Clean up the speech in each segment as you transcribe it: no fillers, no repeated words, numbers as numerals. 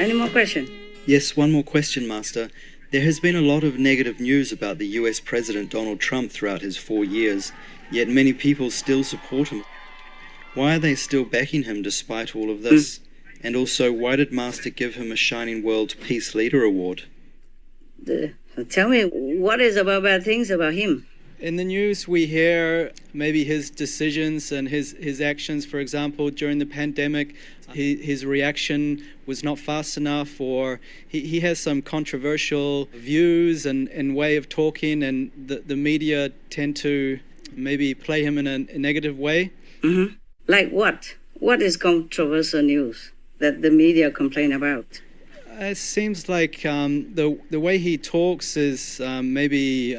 Any more questions? Yes, one more question, Master. There has been a lot of negative news about the US President Donald Trump throughout his 4 years, yet many people still support him. Why are they still backing him despite all of this? And also, why did Master give him a Shining World Peace Leader Award? Tell me, what is about bad things about him? In the news, we hear maybe his decisions and his actions. For example, during the pandemic, his reaction was not fast enough, or he has some controversial views and way of talking, and the media tend to maybe play him in a negative way. Mm-hmm. Like what? What is controversial news that the media complain about? It seems like the way he talks is maybe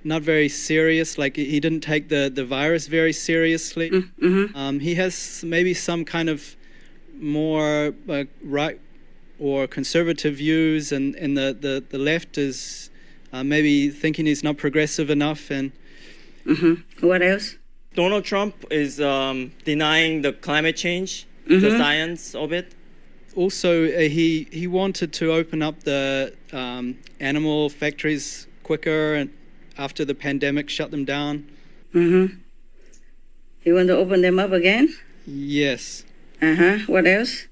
not very serious. Like he didn't take the virus very seriously. Mm-hmm. He has maybe some kind of more right or conservative views, and the left is maybe thinking he's not progressive enough. And What else? Donald Trump is denying the climate change, Mm-hmm. the science of it. also he wanted to open up the animal factories quicker, and after the pandemic shut them down. Mm-hmm. You want to open them up again? Yes. What else?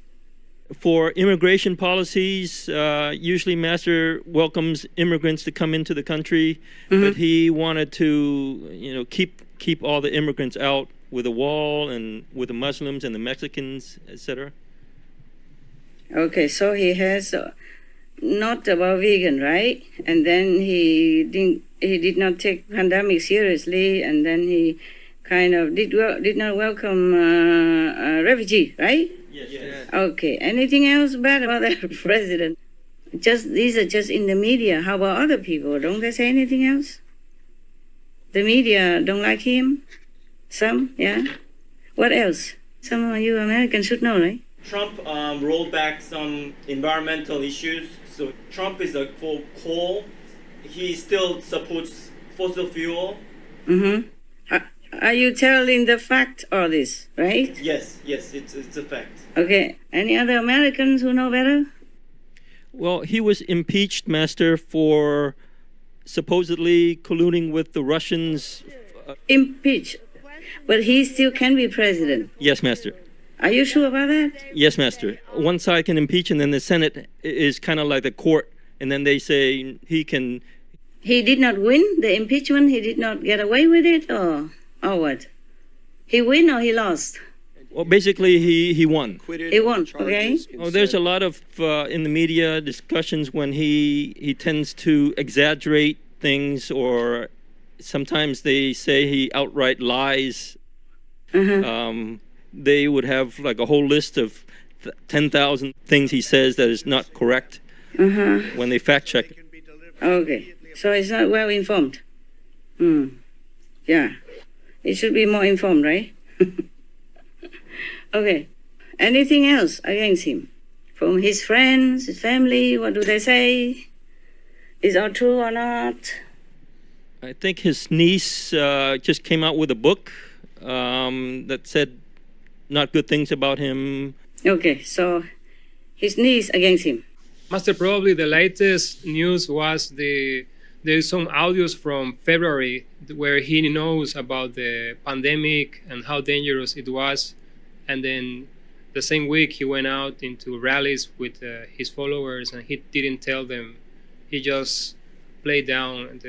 For immigration policies, usually Master welcomes immigrants to come into the country, but he wanted to, keep all the immigrants out with a wall and with the Muslims and the Mexicans, etc. Okay, so he has not about vegan, right? And then he did not take pandemic seriously, and then he kind of did not welcome refugee, right? Yes. Okay. Anything else bad about that president? These are just in the media. How about other people? Don't they say anything else? The media don't like him. Some, yeah. What else? Some of you Americans should know, right? Trump rolled back some environmental issues. So Trump is for coal. He still supports fossil fuel. Are you telling the fact or this, right? Yes, it's a fact. Okay. Any other Americans who know better? Well, he was impeached, Master, for supposedly colluding with the Russians. Impeached. But he still can be president. Yes, Master. Are you sure about that? Yes, Master. One side can impeach, and then the Senate is kind of like the court, and then they say he can. He did not win the impeachment? He did not get away with it, or what? He win or he lost? Well, basically, he won. He won, okay? Oh, there's a lot of in the media discussions when he tends to exaggerate things, or sometimes they say he outright lies. They would have like a whole list of 10,000 things he says that is not correct when they fact check it. Okay, so it's not well informed. Yeah, it should be more informed, right? Okay, anything else against him? From his friends, his family, what do they say? Is it all true or not? I think his niece just came out with a book that said not good things about him. Okay, so his niece against him. Master, probably the latest news was there's some audios from February where he knows about the pandemic and how dangerous it was. And then the same week he went out into rallies with his followers, and he didn't tell them. He just played down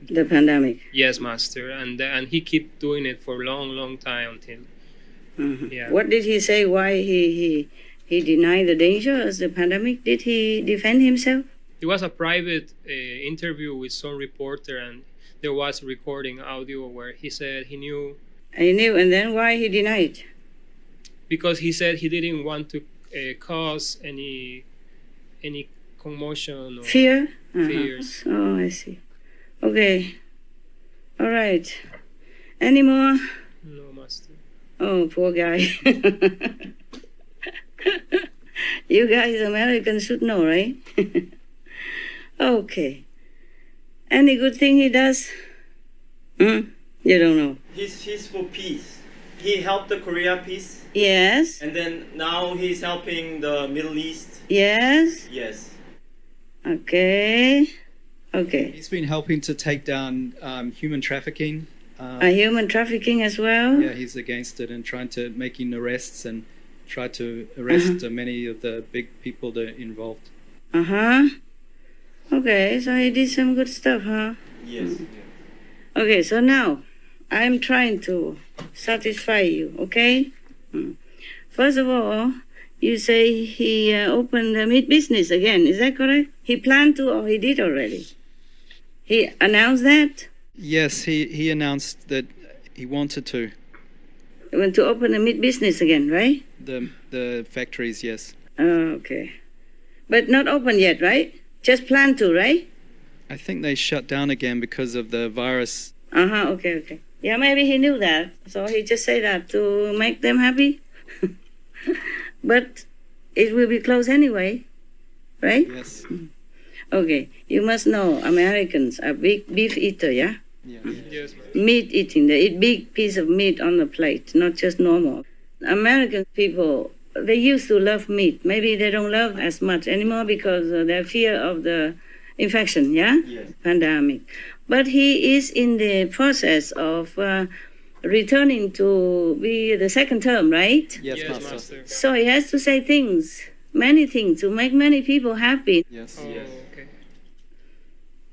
The pandemic. Yes, Master, and he kept doing it for a long time until. Yeah. What did he say? Why he denied the danger of the pandemic? Did he defend himself? It was a private interview with some reporter, and there was recording audio where he said he knew. He knew, and then why he denied? Because he said he didn't want to cause any commotion or Fear? fears. Oh, I see. Okay. All right. Any more? No, Master. Oh, poor guy. You guys, Americans, should know, right? Okay. Any good thing he does? You don't know. He's for peace. he helped the Korea peace, Yes. and then now he's helping the Middle East. Yes. Yes. Okay. Okay. He's been helping to take down human trafficking. Human trafficking as well. Yeah, he's against it and trying to making arrests and try to arrest many of the big people that are involved. Okay, so he did some good stuff, huh? Yes. Okay, so now I'm trying to satisfy you, okay? First of all, you say he opened the meat business again, is that correct? He planned to or he did already? He announced that? Yes, he announced that he wanted to. He went to open a meat business again, right? The factories, yes. Okay. But not open yet, right? Just planned to, right? I think they shut down again because of the virus. Okay. Yeah, maybe he knew that, so he just said that to make them happy. But it will be closed anyway, right? Yes. Okay, you must know Americans are big beef eater, yeah? Yes, Meat eating, they eat big piece of meat on the plate, not just normal. American people, they used to love meat. Maybe they don't love as much anymore because of their fear of the infection, yeah? Yes. Pandemic. But he is in the process of returning to be the second term, right? Yes, Master. So he has to say things, many things, to make many people happy. Yes. Oh, okay.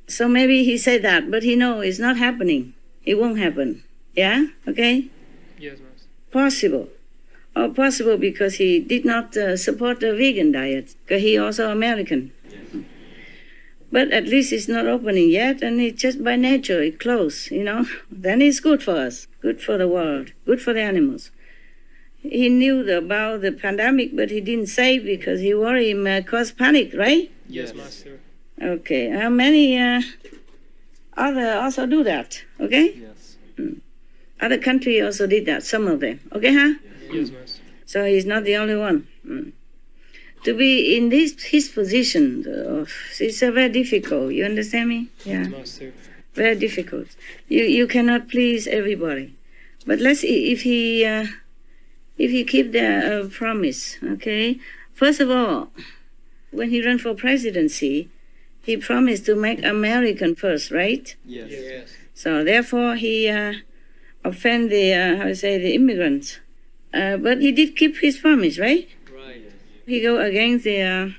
So maybe he said that, but he knows it's not happening. It won't happen. Yeah? Okay? Yes, Master. Possible. Or possible because he did not support the vegan diet, because he also American. But at least it's not opening yet, and it's just by nature, it closed, you know. Then it's good for us, good for the world, good for the animals. He knew about the pandemic, but he didn't say because he worried it caused panic, right? Yes, Master. Okay, many other also do that, okay? Yes. Other countries also did that, some of them, okay, huh? Yes, Master. So he's not the only one. To be in his position, it's very difficult. You understand me? Yeah, Master. very difficult. You cannot please everybody. But let's see if he keep the promise. Okay. First of all, when he ran for presidency, he promised to make American first, right? Yes. So therefore, he offend the immigrants. But he did keep his promise, right? Right. He go against the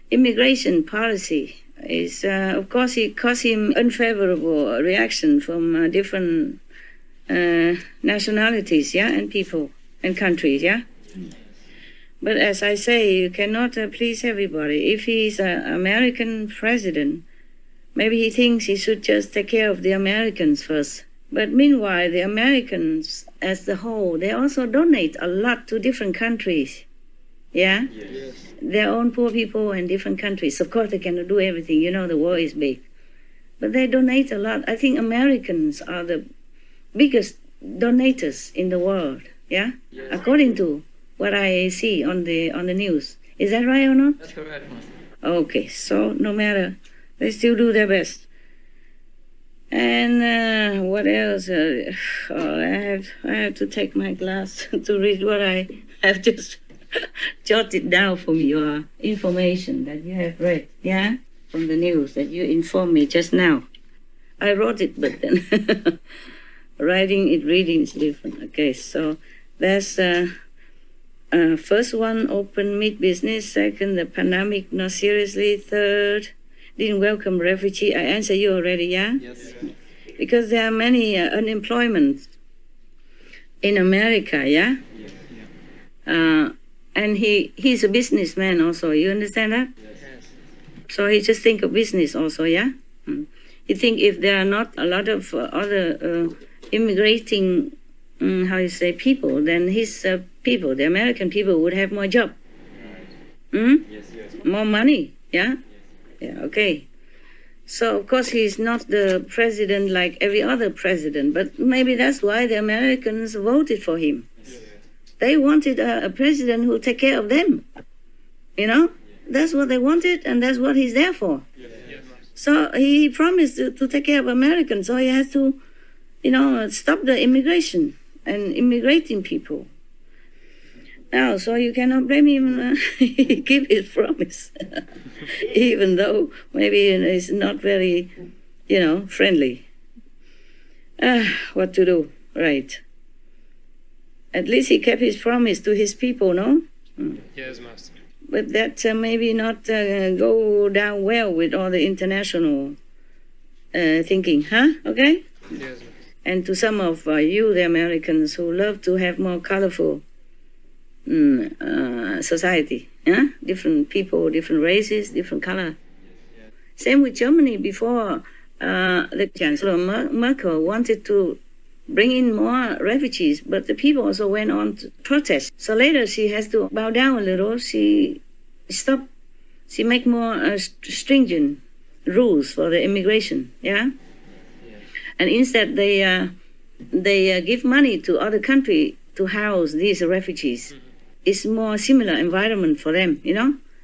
immigration policy. Is of course it caused him unfavorable reaction from different nationalities, yeah, and people and countries, yeah. But as I say, you cannot please everybody. If he's an American president, maybe he thinks he should just take care of the Americans first. But meanwhile, the Americans as the whole, they also donate a lot to different countries. Yeah? Yes. Their own poor people in different countries. Of course, they cannot do everything. You know, the war is big. But they donate a lot. I think Americans are the biggest donators in the world. Yeah? Yes. According to what I see on the news. Is that right or not? That's correct, Master. Okay, so no matter, they still do their best. And what else? I have to take my glass to read what I have just jotted down from your information that you have read, yeah? From the news that you informed me just now. I wrote it, but then reading is different. Okay, so that's first one, open meat business. Second, the pandemic, not seriously. Third, didn't welcome refugee. I answered you already, yeah? Yes. Because there are many unemployment in America, yeah? And he's a businessman also. You understand that? Yes. So he just think of business also, yeah? He think if there are not a lot of other immigrating, people, then his people, the American people, would have more job. Yes. More money, yeah? Yeah, okay. So, of course, he's not the president like every other president, but maybe that's why the Americans voted for him. They wanted a president who take care of them. You know? That's what they wanted, and that's what he's there for. So he promised to take care of Americans, so he has to, stop the immigration. and immigrating people. Now, so you cannot blame him. He keep his promise, even though maybe it's not very, friendly. What to do, right? At least he kept his promise to his people, no? Yes, Master. But that maybe not go down well with all the international thinking, huh? Okay? Yes, Master. And to some of you, the Americans, who love to have more colorful society, yeah? Different people, different races, different color. Same with Germany. Before, the Chancellor Merkel wanted to bring in more refugees, but the people also went on to protest. So later she has to bow down a little. She stopped. She make more stringent rules for the immigration, yeah? And instead they give money to other country to house these refugees. It's more similar environment for them,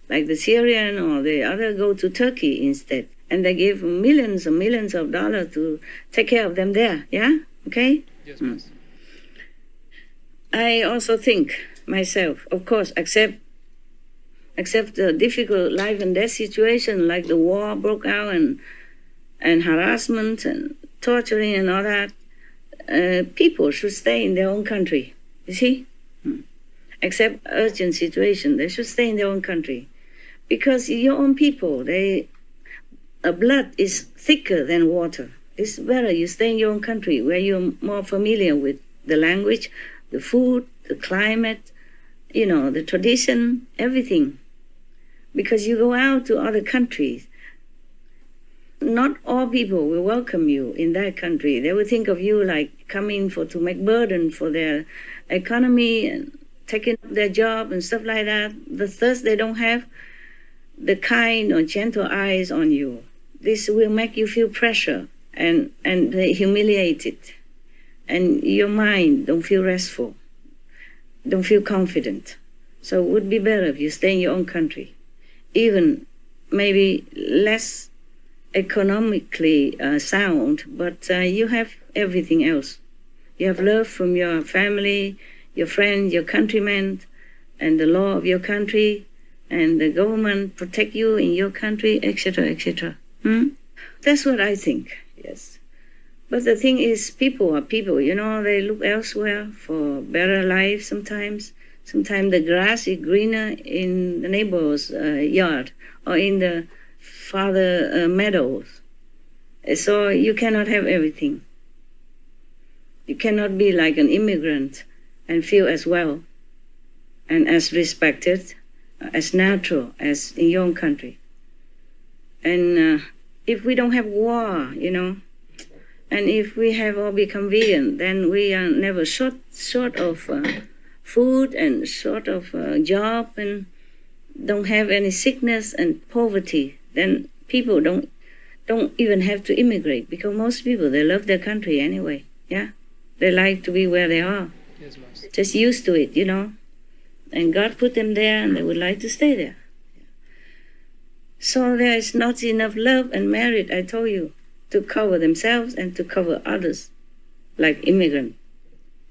like the Syrian or the other go to Turkey instead. And they give millions and millions of dollars to take care of them there, yeah? Okay? Yes, Master. I also think myself, of course, accept the difficult life and death situation, like the war broke out and harassment and torturing and all that. People should stay in their own country, you see? Except urgent situation, they should stay in their own country. Because your own people, blood is thicker than water. It's better you stay in your own country where you're more familiar with the language, the food, the climate, the tradition, everything. Because you go out to other countries, not all people will welcome you in that country. They will think of you like coming to make burden for their economy and taking their job and stuff like that. Thus they don't have the kind or gentle eyes on you. This will make you feel pressure and humiliated. And your mind don't feel restful, don't feel confident. So it would be better if you stay in your own country. Even maybe less economically sound, but you have everything else. You have love from your family, your friends, your countrymen, and the law of your country, and the government protect you in your country, etc., etc. That's what I think, yes. But the thing is, people are people, they look elsewhere for better life sometimes. Sometimes the grass is greener in the neighbor's yard or in the father meadows. So you cannot have everything. You cannot be like an immigrant and feel as well and as respected, as natural as in your own country. And if we don't have war, and if we have all become vegan, then we are never short of food and short of job and don't have any sickness and poverty. Then people don't even have to immigrate, because most people, they love their country anyway, yeah? They like to be where they are. Yes, Master. Just used to it, And God put them there and they would like to stay there. So there is not enough love and merit, I told you, to cover themselves and to cover others, like immigrants.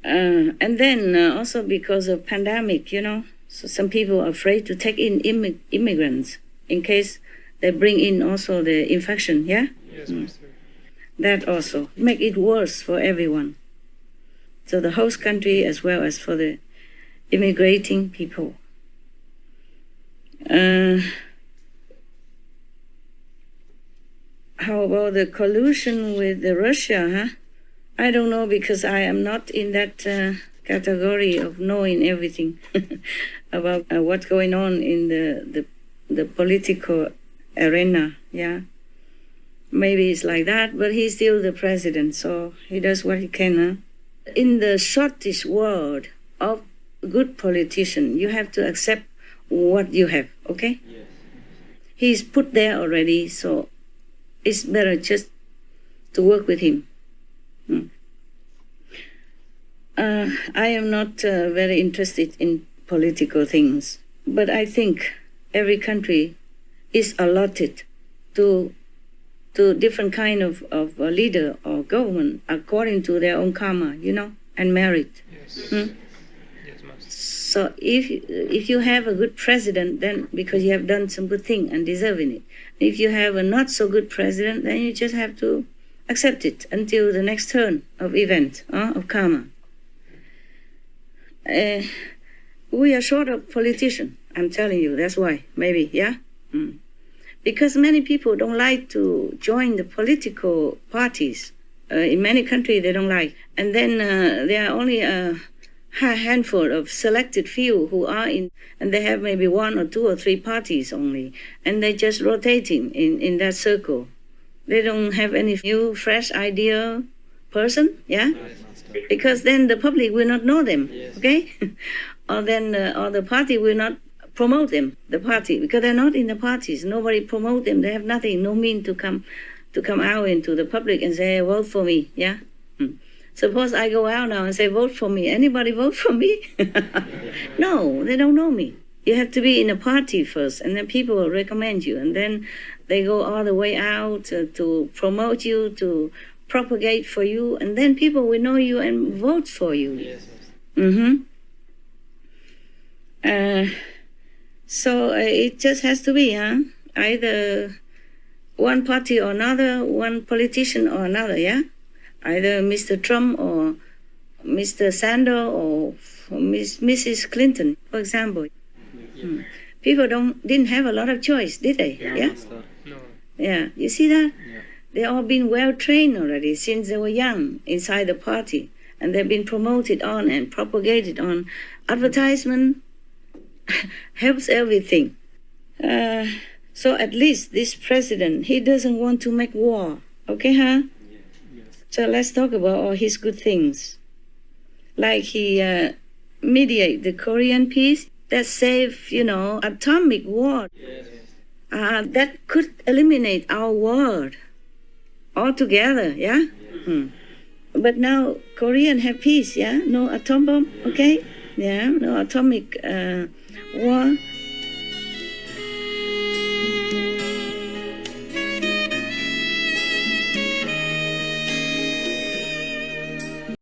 And then also because of pandemic, so some people are afraid to take in immigrants in case they bring in also the infection, yeah? Yes, Master. That also make it worse for everyone. So the host country as well as for the immigrating people. How about the collusion with Russia, huh? I don't know, because I am not in that category of knowing everything about what's going on in the political arena, yeah. Maybe it's like that, but he's still the president, so he does what he can, huh? In the shortest world of good politician, you have to accept what you have, okay? Yes. He's put there already, so it's better just to work with him. I am not very interested in political things, but I think every country is allotted to different kind of leader or government according to their own karma, and married. Yes. Hmm? Yes, Master. So if you have a good president, then because you have done some good thing and deserving it. If you have a not so good president, then you just have to accept it until the next turn of event, of karma. We are short of politicians, I'm telling you, that's why, maybe, yeah? Because many people don't like to join the political parties. In many countries, they don't like. And then there are only a handful of selected few who are in, and they have maybe 1 or 2 or 3 parties only, and they're just rotating in that circle. They don't have any new, fresh idea person, yeah? Because then the public will not know them, okay? Or then or the party will not promote them, the party, because they're not in the parties. Nobody promote them. They have nothing, no mean to come out into the public and say, vote for me, yeah? Suppose I go out now and say, vote for me. Anybody vote for me? No, they don't know me. You have to be in a party first, and then people will recommend you, and then they go all the way out to promote you, to propagate for you, and then people will know you and vote for you. So it just has to be, either one party or another, one politician or another, yeah? Either Mr. Trump or Mr. Sanders or Mrs. Clinton, for example. People didn't have a lot of choice, did they? Yeah? No. Yeah, you see that? Yeah. They've all been well trained already since they were young inside the party, and they've been promoted on and propagated on. Advertisement helps everything. So at least this president, he doesn't want to make war, okay, huh? So let's talk about all his good things. Like he mediate the Korean peace, that save, atomic war. That could eliminate our world altogether, yeah? But now Korean have peace, yeah? No atom bomb, okay? Yeah, no atomic war.